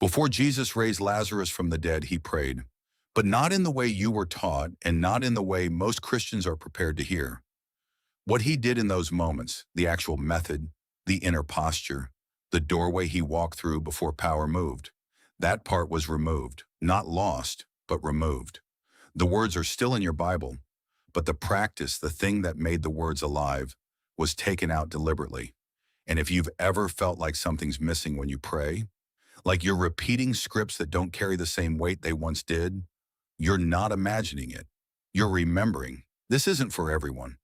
Before Jesus raised Lazarus from the dead, he prayed, but not in the way you were taught and not in the way most Christians are prepared to hear. What he did in those moments, the actual method, the inner posture, the doorway he walked through before power moved, that part was removed, not lost, but removed. The words are still in your Bible, but the practice, the thing that made the words alive, was taken out deliberately. And if you've ever felt like something's missing when you pray, like you're repeating scripts that don't carry the same weight they once did, you're not imagining it. You're remembering. This isn't for everyone.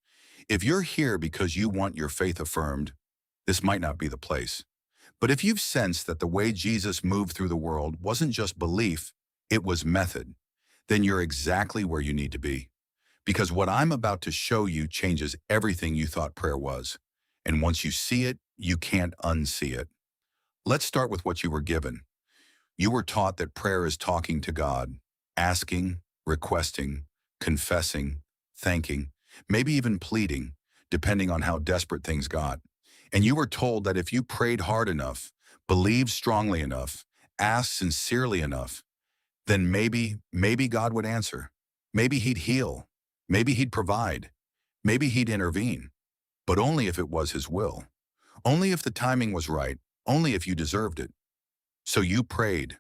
If you're here because you want your faith affirmed, this might not be the place. But if you've sensed that the way Jesus moved through the world wasn't just belief, it was method, then you're exactly where you need to be. Because what I'm about to show you changes everything you thought prayer was. And once you see it, you can't unsee it. Let's start with what you were given. You were taught that prayer is talking to God, asking, requesting, confessing, thanking, maybe even pleading, depending on how desperate things got. And you were told that if you prayed hard enough, believed strongly enough, asked sincerely enough, then maybe God would answer. Maybe he'd heal. Maybe he'd provide. Maybe he'd intervene. But only if it was his will. Only if the timing was right. Only if you deserved it. So you prayed.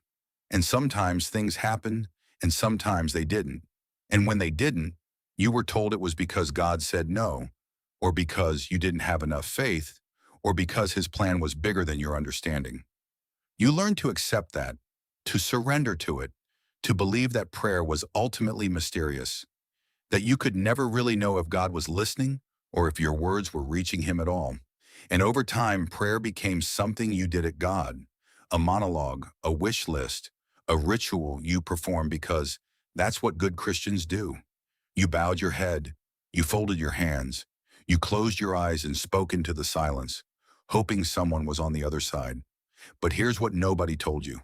And sometimes things happened, and sometimes they didn't. And when they didn't, you were told it was because God said no, or because you didn't have enough faith, or because his plan was bigger than your understanding. You learned to accept that, to surrender to it, to believe that prayer was ultimately mysterious, that you could never really know if God was listening or if your words were reaching him at all. And over time, prayer became something you did at God, a monologue, a wish list, a ritual you performed because that's what good Christians do. You bowed your head, you folded your hands, you closed your eyes and spoke into the silence, hoping someone was on the other side. But here's what nobody told you.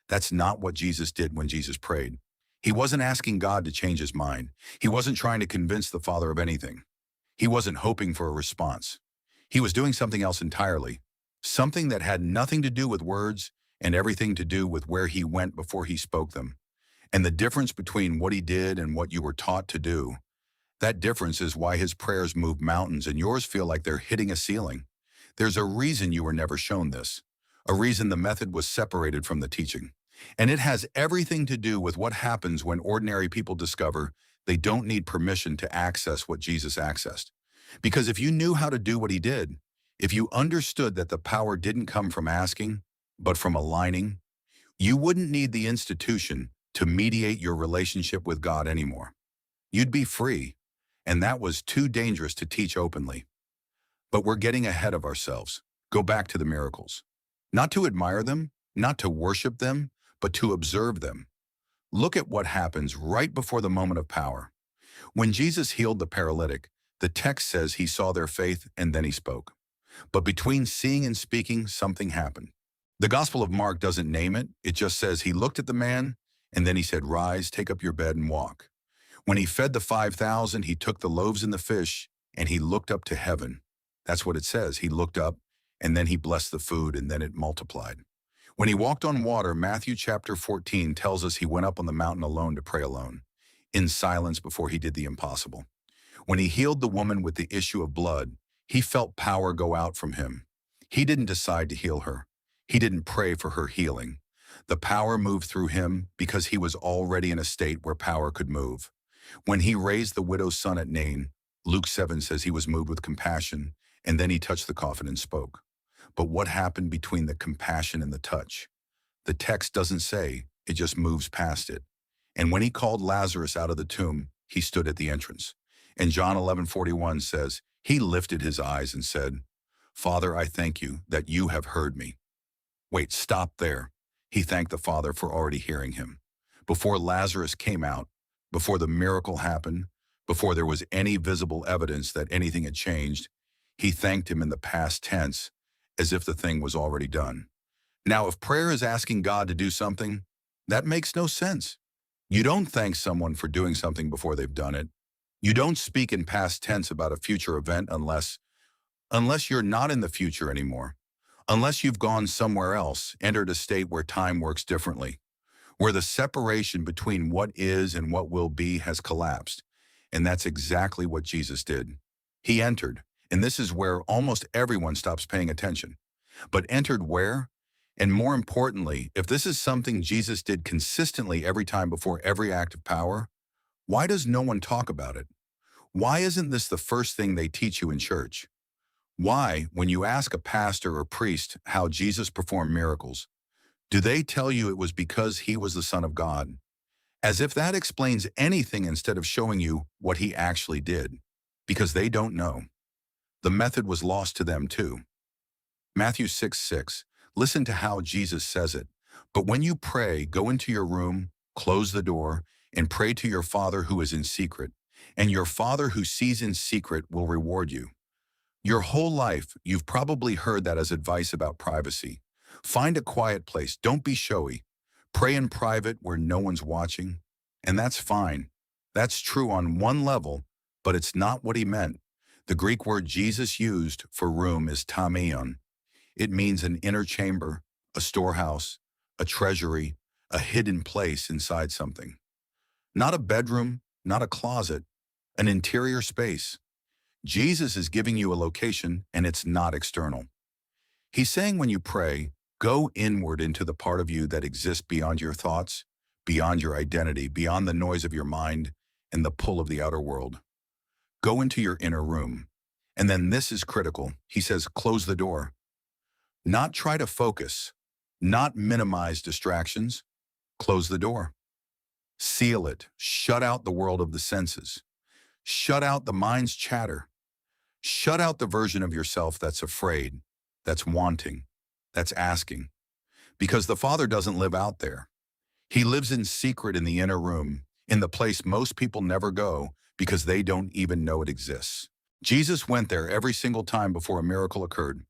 That's not what Jesus did when Jesus prayed. He wasn't asking God to change his mind. He wasn't trying to convince the Father of anything. He wasn't hoping for a response. He was doing something else entirely, something that had nothing to do with words and everything to do with where he went before he spoke them. And the difference between what he did and what you were taught to do, that difference is why his prayers move mountains and yours feel like they're hitting a ceiling. There's a reason you were never shown this, a reason the method was separated from the teaching. And it has everything to do with what happens when ordinary people discover they don't need permission to access what Jesus accessed. Because if you knew how to do what he did, if you understood that the power didn't come from asking, but from aligning, you wouldn't need the institution to mediate your relationship with God anymore. You'd be free, and that was too dangerous to teach openly. But we're getting ahead of ourselves. Go back to the miracles. Not to admire them, not to worship them, but to observe them. Look at what happens right before the moment of power. When Jesus healed the paralytic, the text says he saw their faith and then he spoke. But between seeing and speaking, something happened. The Gospel of Mark doesn't name it. It just says he looked at the man and then he said, "Rise, take up your bed and walk." When he fed the 5,000, he took the loaves and the fish and he looked up to heaven. That's what it says. He looked up and then he blessed the food and then it multiplied. When he walked on water, Matthew chapter 14 tells us he went up on the mountain alone to pray alone, in silence before he did the impossible. When he healed the woman with the issue of blood, he felt power go out from him. He didn't decide to heal her. He didn't pray for her healing. The power moved through him because he was already in a state where power could move. When he raised the widow's son at Nain, Luke 7 says he was moved with compassion, and then he touched the coffin and spoke. But what happened between the compassion and the touch? The text doesn't say, it just moves past it. And when he called Lazarus out of the tomb, he stood at the entrance. And John 11:41 says, he lifted his eyes and said, "Father, I thank you that you have heard me." Wait, stop there. He thanked the Father for already hearing him. Before Lazarus came out, before the miracle happened, before there was any visible evidence that anything had changed, he thanked him in the past tense, as if the thing was already done. Now, if prayer is asking God to do something, that makes no sense. You don't thank someone for doing something before they've done it. You don't speak in past tense about a future event unless you're not in the future anymore. Unless you've gone somewhere else, entered a state where time works differently, where the separation between what is and what will be has collapsed. And that's exactly what Jesus did. He entered, and this is where almost everyone stops paying attention. But entered where? And more importantly, if this is something Jesus did consistently every time before every act of power, why does no one talk about it? Why isn't this the first thing they teach you in church? Why, when you ask a pastor or priest how Jesus performed miracles, do they tell you it was because he was the Son of God? As if that explains anything instead of showing you what he actually did. Because they don't know. The method was lost to them too. Matthew 6:6. Listen to how Jesus says it. But when you pray, go into your room, close the door, and pray to your Father who is in secret. And your Father who sees in secret will reward you. Your whole life, you've probably heard that as advice about privacy. Find a quiet place. Don't be showy. Pray in private where no one's watching. And that's fine. That's true on one level, but it's not what he meant. The Greek word Jesus used for room is tamion. It means an inner chamber, a storehouse, a treasury, a hidden place inside something. Not a bedroom, not a closet, an interior space. Jesus is giving you a location, and it's not external. He's saying when you pray, go inward into the part of you that exists beyond your thoughts, beyond your identity, beyond the noise of your mind and the pull of the outer world. Go into your inner room. And then this is critical. He says, close the door. Not try to focus, not minimize distractions. Close the door. Seal it. Shut out the world of the senses. Shut out the mind's chatter. Shut out the version of yourself that's afraid, that's wanting, that's asking. Because the Father doesn't live out there. He lives in secret in the inner room, in the place most people never go because they don't even know it exists. Jesus went there every single time before a miracle occurred.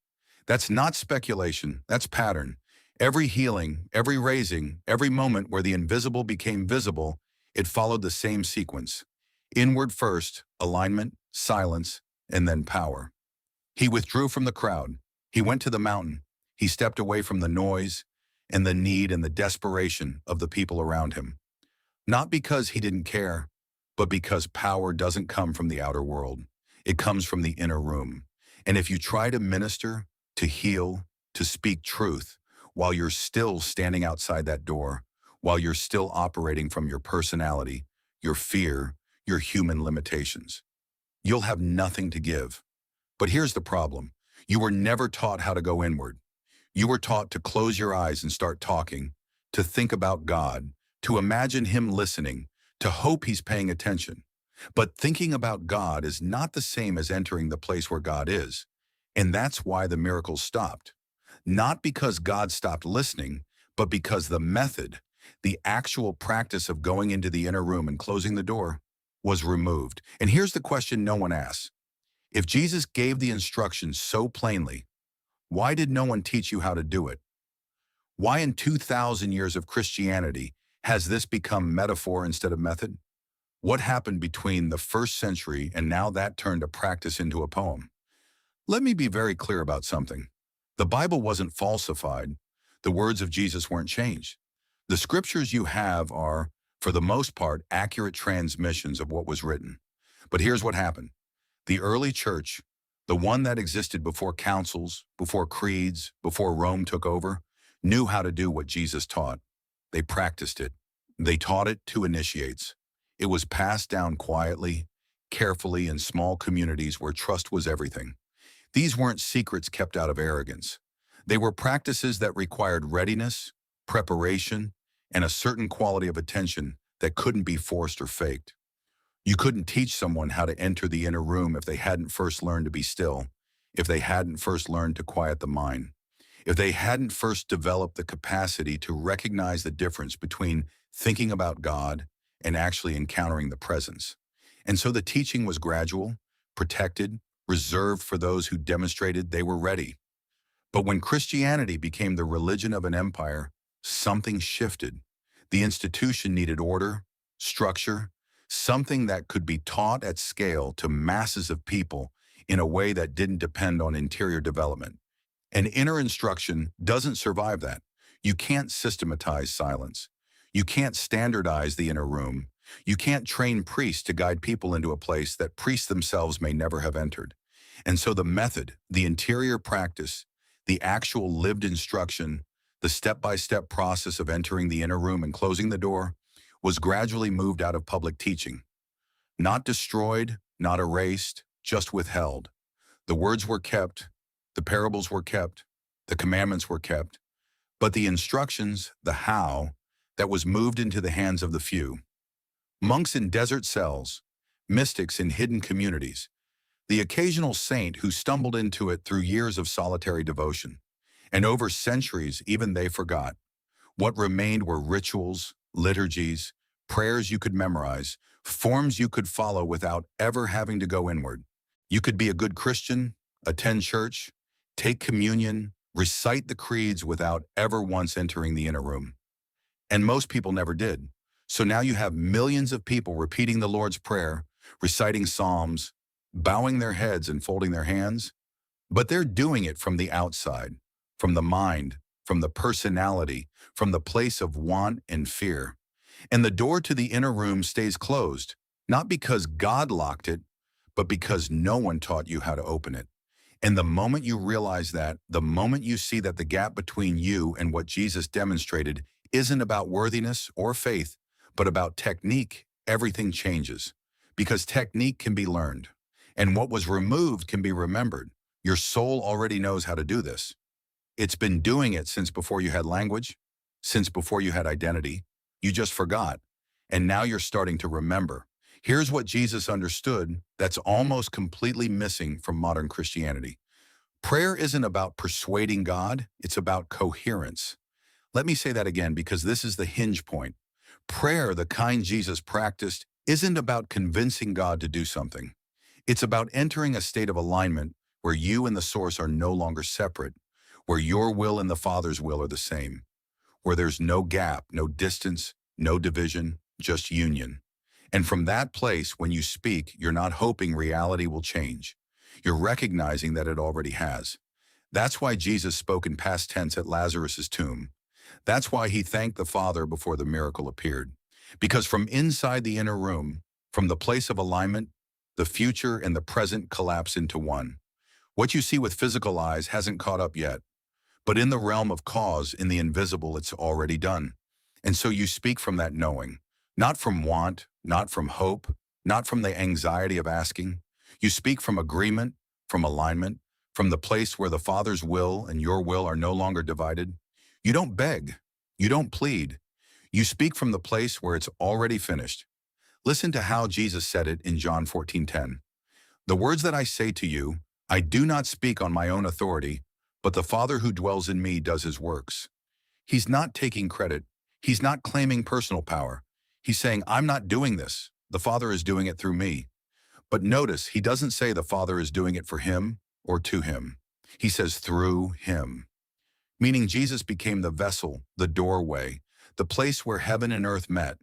That's not speculation, that's pattern. Every healing, every raising, every moment where the invisible became visible, it followed the same sequence. Inward first, alignment, silence, and then power. He withdrew from the crowd. He went to the mountain. He stepped away from the noise and the need and the desperation of the people around him. Not because he didn't care, but because power doesn't come from the outer world. It comes from the inner room. And if you try to minister, to heal, to speak truth, while you're still standing outside that door, while you're still operating from your personality, your fear, your human limitations, you'll have nothing to give. But here's the problem. You were never taught how to go inward. You were taught to close your eyes and start talking, to think about God, to imagine him listening, to hope he's paying attention. But thinking about God is not the same as entering the place where God is. And that's why the miracles stopped. Not because God stopped listening, but because the method, the actual practice of going into the inner room and closing the door, was removed. And here's the question no one asks. If Jesus gave the instructions so plainly, why did no one teach you how to do it? Why in 2,000 years of Christianity has this become metaphor instead of method? What happened between the first century and now that turned a practice into a poem? Let me be very clear about something. The Bible wasn't falsified. The words of Jesus weren't changed. The scriptures you have are, for the most part, accurate transmissions of what was written. But here's what happened. The early church, the one that existed before councils, before creeds, before Rome took over, knew how to do what Jesus taught. They practiced it. They taught it to initiates. It was passed down quietly, carefully in small communities where trust was everything. These weren't secrets kept out of arrogance. They were practices that required readiness, preparation, and a certain quality of attention that couldn't be forced or faked. You couldn't teach someone how to enter the inner room if they hadn't first learned to be still, if they hadn't first learned to quiet the mind, if they hadn't first developed the capacity to recognize the difference between thinking about God and actually encountering the presence. And so the teaching was gradual, protected, reserved for those who demonstrated they were ready. But when Christianity became the religion of an empire, something shifted. The institution needed order, structure, something that could be taught at scale to masses of people in a way that didn't depend on interior development. And inner instruction doesn't survive that. You can't systematize silence. You can't standardize the inner room. You can't train priests to guide people into a place that priests themselves may never have entered. And so the method, the interior practice, the actual lived instruction, the step-by-step process of entering the inner room and closing the door was gradually moved out of public teaching. Not destroyed, not erased, just withheld. The words were kept, the parables were kept, the commandments were kept, but the instructions, the how, that was moved into the hands of the few. Monks in desert cells, mystics in hidden communities, the occasional saint who stumbled into it through years of solitary devotion. And over centuries, even they forgot. What remained were rituals, liturgies, prayers you could memorize, forms you could follow without ever having to go inward. You could be a good Christian, attend church, take communion, recite the creeds without ever once entering the inner room. And most people never did. So now you have millions of people repeating the Lord's Prayer, reciting psalms, bowing their heads and folding their hands, but they're doing it from the outside, from the mind, from the personality, from the place of want and fear. And the door to the inner room stays closed, not because God locked it, but because no one taught you how to open it. And the moment you realize that, the moment you see that the gap between you and what Jesus demonstrated isn't about worthiness or faith, but about technique, everything changes. Because technique can be learned. And what was removed can be remembered. Your soul already knows how to do this. It's been doing it since before you had language, since before you had identity. You just forgot. And now you're starting to remember. Here's what Jesus understood that's almost completely missing from modern Christianity. Prayer isn't about persuading God, it's about coherence. Let me say that again because this is the hinge point. Prayer, the kind Jesus practiced, isn't about convincing God to do something. It's about entering a state of alignment where you and the source are no longer separate, where your will and the Father's will are the same, where there's no gap, no distance, no division, just union. And from that place, when you speak, you're not hoping reality will change. You're recognizing that it already has. That's why Jesus spoke in past tense at Lazarus' tomb. That's why he thanked the Father before the miracle appeared. Because from inside the inner room, from the place of alignment, the future and the present collapse into one. What you see with physical eyes hasn't caught up yet. But in the realm of cause, in the invisible, it's already done. And so you speak from that knowing. Not from want, not from hope, not from the anxiety of asking. You speak from agreement, from alignment, from the place where the Father's will and your will are no longer divided. You don't beg. You don't plead. You speak from the place where it's already finished. Listen to how Jesus said it in John 14:10. The words that I say to you, I do not speak on my own authority, but the Father who dwells in me does his works. He's not taking credit. He's not claiming personal power. He's saying, I'm not doing this. The Father is doing it through me. But notice, he doesn't say the Father is doing it for him or to him. He says through him. Meaning Jesus became the vessel, the doorway, the place where heaven and earth met.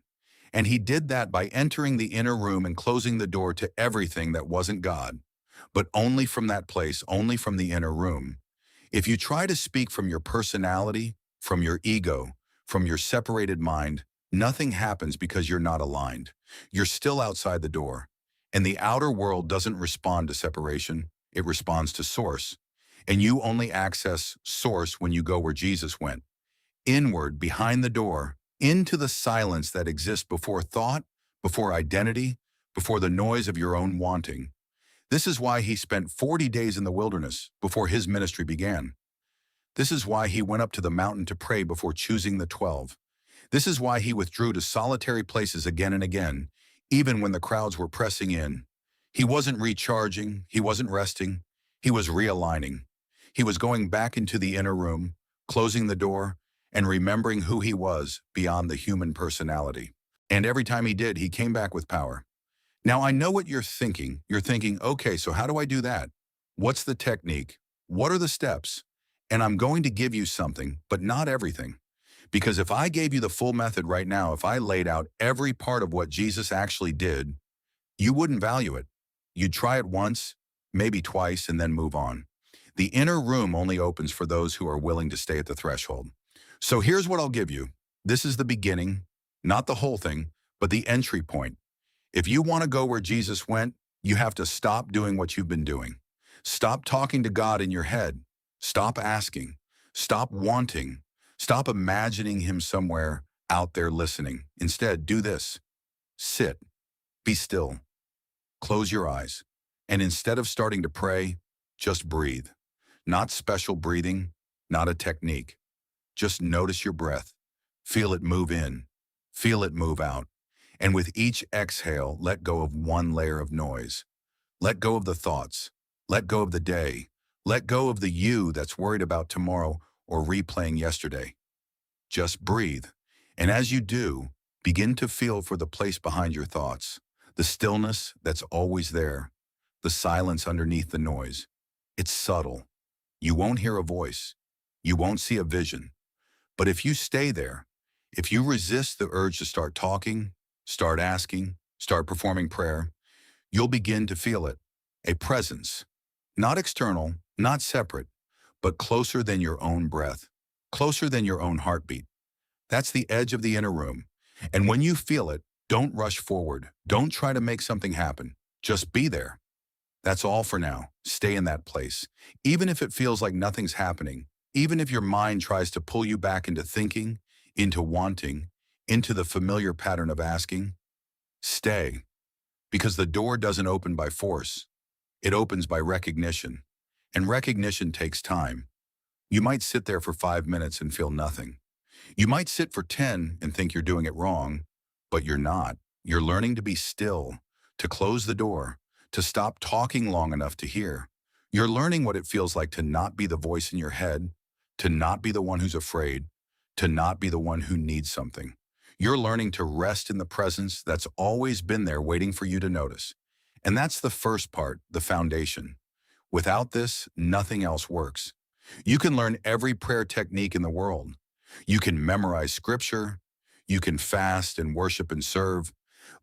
And he did that by entering the inner room and closing the door to everything that wasn't God. But only from that place, only from the inner room. If you try to speak from your personality, from your ego, from your separated mind, nothing happens because you're not aligned. You're still outside the door. And the outer world doesn't respond to separation. It responds to source. And you only access source when you go where Jesus went. Inward, behind the door, into the silence that exists before thought, before identity, before the noise of your own wanting. This is why he spent 40 days in the wilderness before his ministry began. This is why he went up to the mountain to pray before choosing the 12. This is why he withdrew to solitary places again and again, even when the crowds were pressing in. He wasn't recharging, he wasn't resting, he was realigning. He was going back into the inner room, closing the door, and remembering who he was beyond the human personality. And every time he did, he came back with power. Now, I know what you're thinking. You're thinking, okay, so how do I do that? What's the technique? What are the steps? And I'm going to give you something, but not everything. Because if I gave you the full method right now, if I laid out every part of what Jesus actually did, you wouldn't value it. You'd try it once, maybe twice, and then move on. The inner room only opens for those who are willing to stay at the threshold. So here's what I'll give you. This is the beginning, not the whole thing, but the entry point. If you want to go where Jesus went, you have to stop doing what you've been doing. Stop talking to God in your head. Stop asking. Stop wanting. Stop imagining him somewhere out there listening. Instead, do this. Sit. Be still. Close your eyes. And instead of starting to pray, just breathe. Not special breathing, not a technique. Just notice your breath. Feel it move in. Feel it move out. And with each exhale, let go of one layer of noise. Let go of the thoughts. Let go of the day. Let go of the you that's worried about tomorrow or replaying yesterday. Just breathe. And as you do, begin to feel for the place behind your thoughts, the stillness that's always there, the silence underneath the noise. It's subtle. You won't hear a voice. You won't see a vision. But if you stay there, if you resist the urge to start talking, start asking, start performing prayer, you'll begin to feel it. A presence. Not external, not separate, but closer than your own breath, closer than your own heartbeat. That's the edge of the inner room. And when you feel it, don't rush forward. Don't try to make something happen. Just be there. That's all for now. Stay in that place. Even if it feels like nothing's happening, even if your mind tries to pull you back into thinking, into wanting, into the familiar pattern of asking, stay. Because the door doesn't open by force. It opens by recognition. And recognition takes time. You might sit there for 5 minutes and feel nothing. You might sit for 10 and think you're doing it wrong, but you're not. You're learning to be still, to close the door, to stop talking long enough to hear. You're learning what it feels like to not be the voice in your head, to not be the one who's afraid, to not be the one who needs something. You're learning to rest in the presence that's always been there waiting for you to notice. And that's the first part, the foundation. Without this, nothing else works. You can learn every prayer technique in the world. You can memorize scripture. You can fast and worship and serve.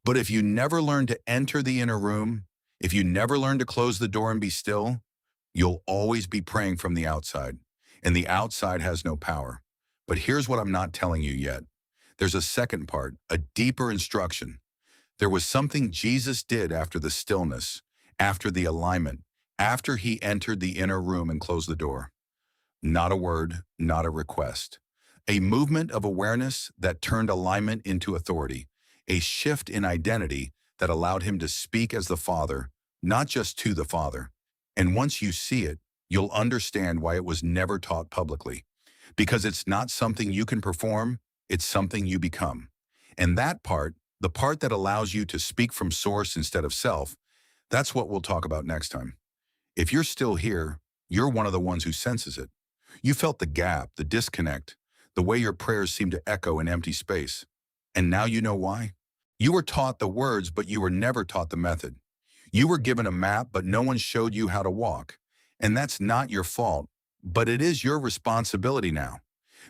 But if you never learn to enter the inner room, if you never learn to close the door and be still, you'll always be praying from the outside. And the outside has no power. But here's what I'm not telling you yet. There's a second part, a deeper instruction. There was something Jesus did after the stillness, after the alignment, after he entered the inner room and closed the door. Not a word, not a request. A movement of awareness that turned alignment into authority. A shift in identity that allowed him to speak as the Father, not just to the Father. And once you see it, you'll understand why it was never taught publicly. Because it's not something you can perform, it's something you become. And that part, the part that allows you to speak from source instead of self, that's what we'll talk about next time. If you're still here, you're one of the ones who senses it. You felt the gap, the disconnect, the way your prayers seem to echo in empty space. And now you know why? You were taught the words, but you were never taught the method. You were given a map, but no one showed you how to walk. And that's not your fault, but it is your responsibility now.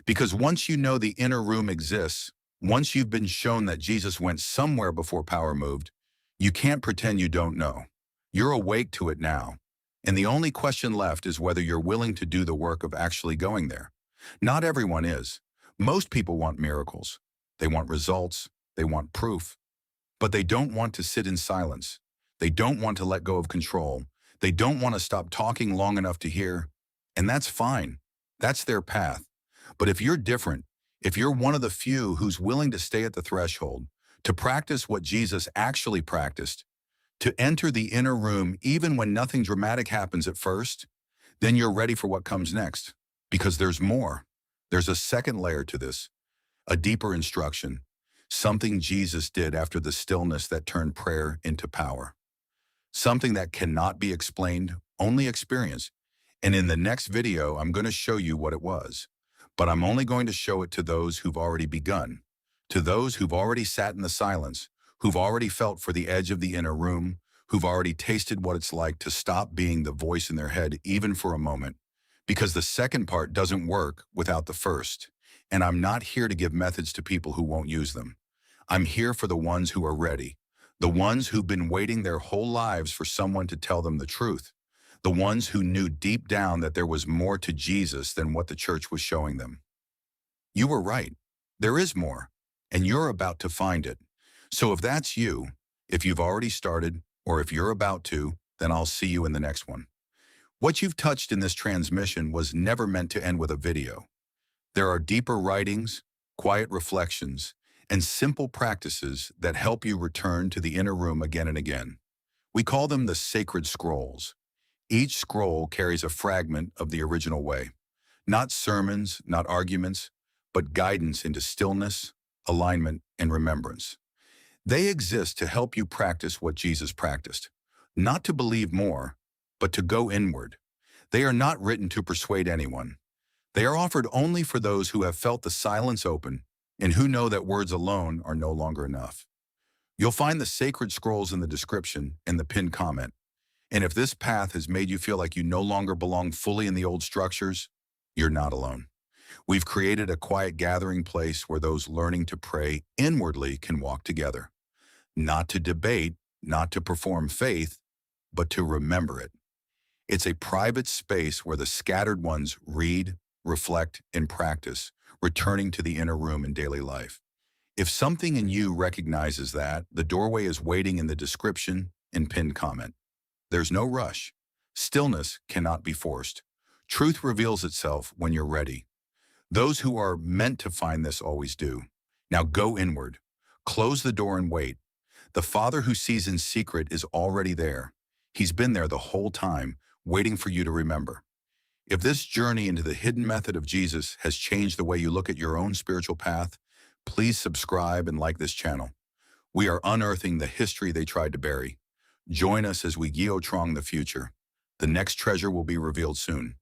Because once you know the inner room exists, once you've been shown that Jesus went somewhere before power moved, you can't pretend you don't know. You're awake to it now. And the only question left is whether you're willing to do the work of actually going there. Not everyone is. Most people want miracles. They want results. They want proof. But they don't want to sit in silence. They don't want to let go of control. They don't want to stop talking long enough to hear. And that's fine. That's their path. But if you're different, if you're one of the few who's willing to stay at the threshold, to practice what Jesus actually practiced, to enter the inner room even when nothing dramatic happens at first, then you're ready for what comes next. Because there's more. There's a second layer to this, a deeper instruction, something Jesus did after the stillness that turned prayer into power. Something that cannot be explained, only experienced. And in the next video, I'm going to show you what it was. But I'm only going to show it to those who've already begun, to those who've already sat in the silence, who've already felt for the edge of the inner room, who've already tasted what it's like to stop being the voice in their head even for a moment. Because the second part doesn't work without the first. And I'm not here to give methods to people who won't use them. I'm here for the ones who are ready, the ones who've been waiting their whole lives for someone to tell them the truth, the ones who knew deep down that there was more to Jesus than what the church was showing them. You were right. There is more, and you're about to find it. So if that's you, if you've already started, or if you're about to, then I'll see you in the next one. What you've touched in this transmission was never meant to end with a video. There are deeper writings, quiet reflections, and simple practices that help you return to the inner room again and again. We call them the sacred scrolls. Each scroll carries a fragment of the original way. Not sermons, not arguments, but guidance into stillness, alignment, and remembrance. They exist to help you practice what Jesus practiced. Not to believe more, but to go inward. They are not written to persuade anyone. They are offered only for those who have felt the silence open and who know that words alone are no longer enough. You'll find the sacred scrolls in the description and the pinned comment. And if this path has made you feel like you no longer belong fully in the old structures, you're not alone. We've created a quiet gathering place where those learning to pray inwardly can walk together. Not to debate, not to perform faith, but to remember it. It's a private space where the scattered ones read, reflect, and practice, returning to the inner room in daily life. If something in you recognizes that, the doorway is waiting in the description and pinned comment. There's no rush. Stillness cannot be forced. Truth reveals itself when you're ready. Those who are meant to find this always do. Now go inward. Close the door and wait. The Father who sees in secret is already there. He's been there the whole time, waiting for you to remember. If this journey into the hidden method of Jesus has changed the way you look at your own spiritual path, please subscribe and like this channel. We are unearthing the history they tried to bury. Join us as we guillotrong the future. The next treasure will be revealed soon.